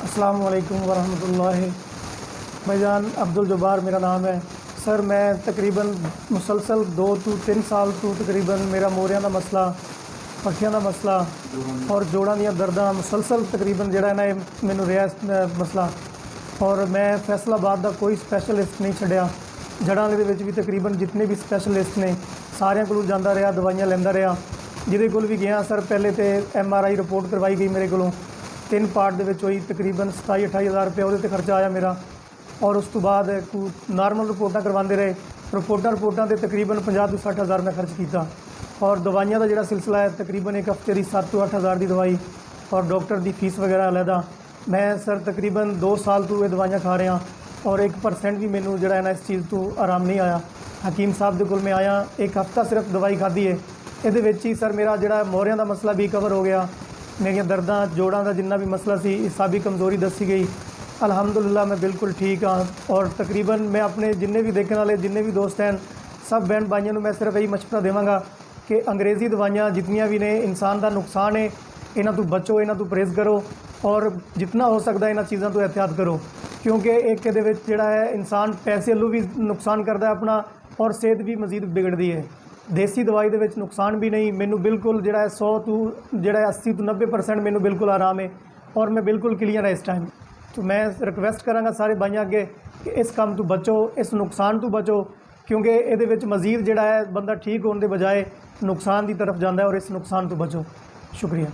अस्सलाम वालेकुम वरहमतुल्लाहि। भाईजान अब्दुल जब्बार मेरा नाम है। सर मैं तकरीबन मुसलसल 2 ਤੋਂ 3 साल तो तकरीबन मेरा मोरियां का मसला, पट्ठियां का मसला और जोड़ां ਦੀਆਂ दर्दां मुसलसल तकरीबन ਜਿਹੜਾ है ना मैनू रहा मसला। और मैं फैसलाबाद का कोई स्पैशलिस्ट नहीं छड्डिया। जड़ां दे विच भी तकरीबन जितने भी स्पैशलिस्ट ने सारियां कोलों जांदा रहा, दवाइयां लैंदा रहा। जिहदे कोल भी गया सर पहले तो MRI रिपोर्ट करवाई गई मेरे कोलों 3 पार्ट दे विच होई, तकरीबन 27-28 हज़ार रुपया उहदे ते खर्चा आया मेरा। और उस तो बाद नॉर्मल रिपोर्टां करवाते रहे, रिपोर्टां ते तकरीबन 50 ਤੋਂ 60 हज़ार मैं खर्च किया। और दवाइयां का जिहड़ा सिलसिला है तकरीबन एक हफ्ते की 7 ਤੋਂ 8 हज़ार की दवाई और डॉक्टर की फीस वगैरह अलहदा। मैं सर तकरीबन 2 साल तो ये दवाइयां खा रहा और 1% भी मैनू जो है ना इस चीज़ तो आराम नहीं आया। हकीम साहब के कोल मैं आया, एक हफ्ता सिर्फ दवाई खाधी है, ये ही सर मेरा जोड़ा मोहरियां का मसला भी कवर हो गया। मेरिया दर्दां जोड़ां का जिन्ना भी मसला सी, हिसाबी कमज़ोरी दसी गई। अल्हम्दुलिल्लाह मैं बिल्कुल ठीक हाँ। और तकरीबन मैं अपने जिन्ने भी देखने वाले जिन्ने भी दोस्त हैं सब बहन भाइयों मैं सिर्फ यही मशवरा देवांगा कि अंग्रेज़ी दवाइयाँ जितनियां भी ने इंसान का नुकसान है, इन्हां तो बचो, इन्हां तो परहेज़ करो और जितना हो सकता है इन्हां चीज़ों तो एहतियात करो। क्योंकि एक ये जिहड़ा है इंसान पैसे वालों भी नुकसान करता है अपना और सेहत भी मजीद बिगड़ती है। देसी दवाई दे विच नुकसान भी नहीं, मैनू बिल्कुल जो है 100 तो जो 80 ਤੋਂ 90% मैनू बिल्कुल आराम है और मैं बिल्कुल क्लीयर है इस टाइम। तो मैं रिक्वेस्ट कराँगा सारे भाइयों अगे कि इस काम तो बचो, इस नुकसान तो बचो, क्योंकि ये मजीद जोड़ा है बंदा ठीक होने के बजाय नुकसान की तरफ जाता है और इस नुकसान तो बचो। शुक्रिया।